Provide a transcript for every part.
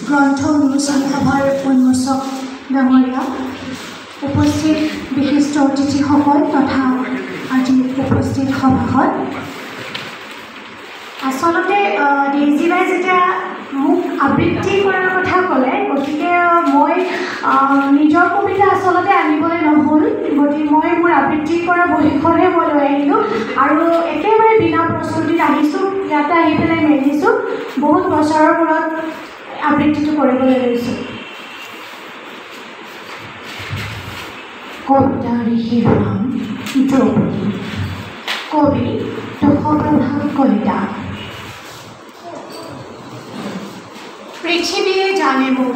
গ্ৰন্থ উন্মোচন সভাৰ উন্মোচক ডাঙৰীয়া, উপস্থিত বিশিষ্ট অতিথিসকল তথা আজি উপস্থিত সভাত, আচলতে ডেইজিবাই যেতিয়া মোক আবৃত্তি কৰাৰ কথা ক'লে, গতিকে মই নিজৰ কবিতা আচলতে আনিবলৈ নহ'ল, গতিকে মই মোৰ আবৃত্তি কৰা বহীখনহে মই লৈ আহিলোঁ আৰু একেবাৰে বিনা প্ৰস্তুতিত আহিছোঁ। ইয়াতে আহি পেলাই মেলিছোঁ, বহুত বছৰৰ মূৰত আবৃত্তিটো কৰিবলৈ লৈছোঁ। কবিতাৰ শিৰোনাম দ্ৰৌপদী, কবি তুষপ্ৰভা কলিতা। পৃথিৱীয়ে জানে মোক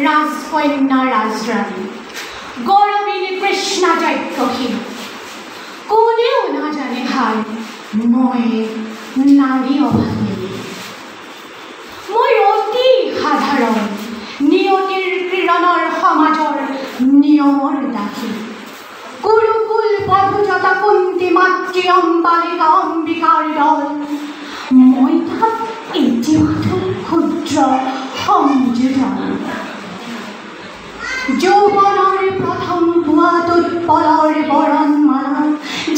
ৰাজকন্যা ৰাজৰাণী, গৌৰৱিনী কৃষ্ণা যজ্ঞশীল। কোনেও নাজানে হাই মই নাৰী অভাগিনী। মই অতি সাধাৰণ নিয়তিৰ কিৰণৰ সমাজৰ নিয়মৰ দাসী। কুৰুকুল বধুজতা কুন্তি মাতৃ অম্বালিকা অম্বিকাৰ দল। মই তাত ইতিমাত্ৰ ক্ষুদ্ৰ সংযোজন। যৌৱনৰ প্ৰথম পুৱাটোত পলৰ বৰণমালা,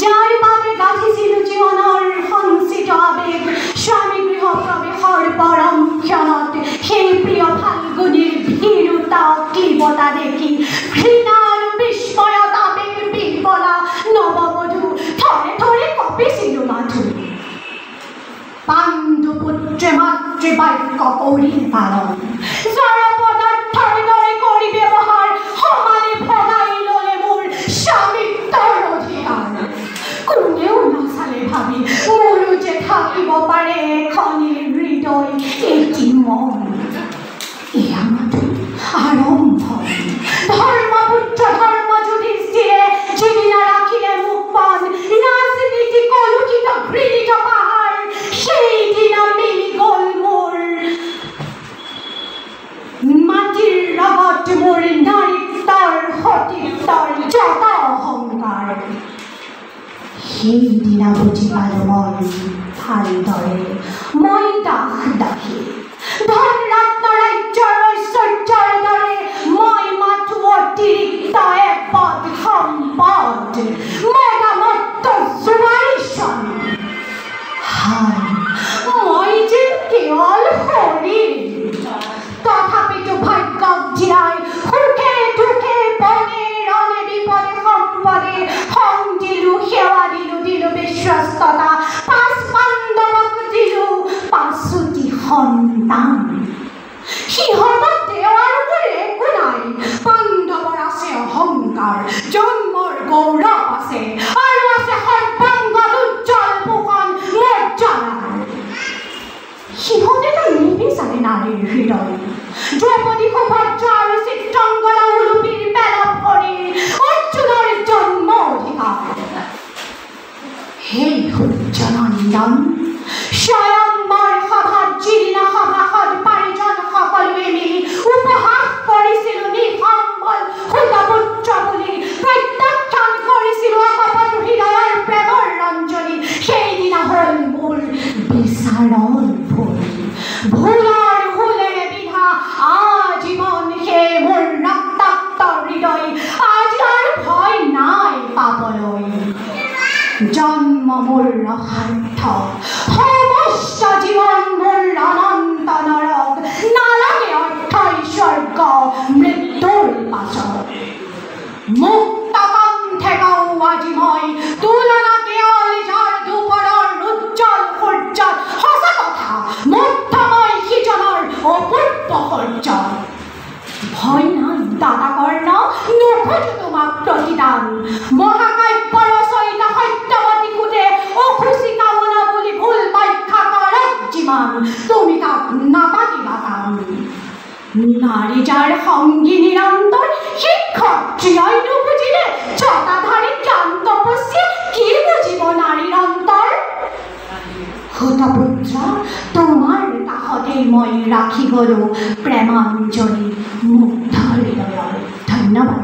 যাৰ বাবে গাঁঠিছিলোঁ জীৱনৰ সঞ্চিত আৱেগ। স্বামী গৃহ প্ৰৱেশৰ পৰম ক্ষণত সেই প্ৰিয় ফাল্গুনীৰ ভীৰুতা ক্লীবতা দেখি ঘৃণা আৰু বিস্ময়ত আৱেগ বিহ্বলা নৱবধূ থৰে থৰে কঁপিছিলোঁ মাথো। পাণ্ডুপুত্ৰে মাতৃবাক্য কৰিল পালন, যাৰ পদাৰ্থৰ দৰে কৰি ব্যৱহাৰ সমানে ভগাই ল'লে মোৰ স্বামিত্বৰ অধিকাৰ। কোনেও নাচালে ভাবি মোৰো যে থাকিব পাৰে এখনি হৃদয় এটি মন। এয়া মাথো আৰম্ভ। ধৰ্মপুত্ৰ ধৰ্ম যুধিষ্ঠিৰে যিদিনা ৰাখিলে মোক পাণ, ৰাজনীতি কলুষিত ঘৃণিত পাহাৰ, সেইদিনা মিলি গ'ল মোৰ মাটিৰ লগত মোৰ নাৰীত্বৰ সতীত্বৰ যত অহংকাৰ। সেইদিনা বুজি পালোঁ মই ভালদৰে মই দাস দাসী। ধন ৰত্ন ৰাজ্যৰ ঐশ্বৰ্যৰ দৰে মই মাথো অতিৰিক্ত এপদ সম্পদ, মদামত্ত জোৱাৰী স্বামী। হায় মই যে কেৱল শৰীৰ, তথাপিতো ভাগ্যক জীয়াই সুখে দুখে বনে ৰণে বিপদে সম্পদে সং দিলোঁ, সেৱা দিলোঁ, দিলোঁ বিশ্বস্ততা। 5 পাণ্ডৱক দিলোঁ 5টি সন্তান। সিহঁতক দেৱাৰ বুলি একো নাই, পাণ্ডৱৰ আছে অহংকাৰ, জন্মৰ গৌৰৱ আছে আৰু আছে সৰ্বাংগত উজ্জ্বল ভূষণ মৰ্যাদাৰ। সিহঁতেতো নিবিচাৰে নাৰীৰ হৃদয়। দ্ৰৌপদী সুভদ্ৰা আৰু চিত্ৰাংগনা উলুপিৰ পেলৱ কৰি অৰ্জুনৰ জন্ম অধিকাৰ। হে সূৰ্যনন্দন, স্বয়ংবৰ সভাত যিদিনা সভাসদ পাৰিজন সকলোৱে মিলি উপহাস কৰিছিলোঁ নিসম্বল সুতপুত্ৰ বুলি, প্ৰত্যাখ্যান কৰিছিলোঁ অকপট হৃদয়ৰ প্ৰেমৰ ৰঞ্জনী, সেইদিনা হ'ল মোৰ বিচাৰৰ ভুল। ভুলৰ ভুলেৰে বিধা আজীৱন সেই মোৰ ৰক্তাক্ত হৃদয়। আজি আৰু ভয় নাই পাবলৈ। জন্ম মোৰ অসাৰ্থক, সমস্ত জীৱন মোৰ অনন্ত নৰক। নালাগে অৰ্থ স্বৰ্গ মৃত্যুৰ পাছত। মুক্ত কণ্ঠে কওঁ আজি মই, তুলনা কেৱল যাৰ দুপৰৰ উজ্জ্বল সূৰ্যত। সঁচা কথা মুগ্ধময় সিজনৰ অপূৰ্ব সূৰ্যত। ভয় নাই দাতা কৰ্ণ, নোখোজো তোমাক প্ৰতিদান। মহাকাব্য ৰচয়িতা সত্যৱতী সুধে অসুচি কামনা বুলি ভুল ব্যাখ্যা কৰক যিমান, তুমি তাক নাপাতিবা কাম। নাৰী যাৰ সংগী নিৰন্তৰ, সি ক্ষত্ৰিয়ই নুবুজিলে জটাধাৰী জ্ঞান তপস্যা কি বুজিব নাৰীৰ অন্তৰ। সুতপুত্ৰ তোমাৰ কাষতেই মই ৰাখি গ'লো প্ৰেমাঞ্জলি মুগ্ধ হৃদয়ৰ। ধন্যবাদ।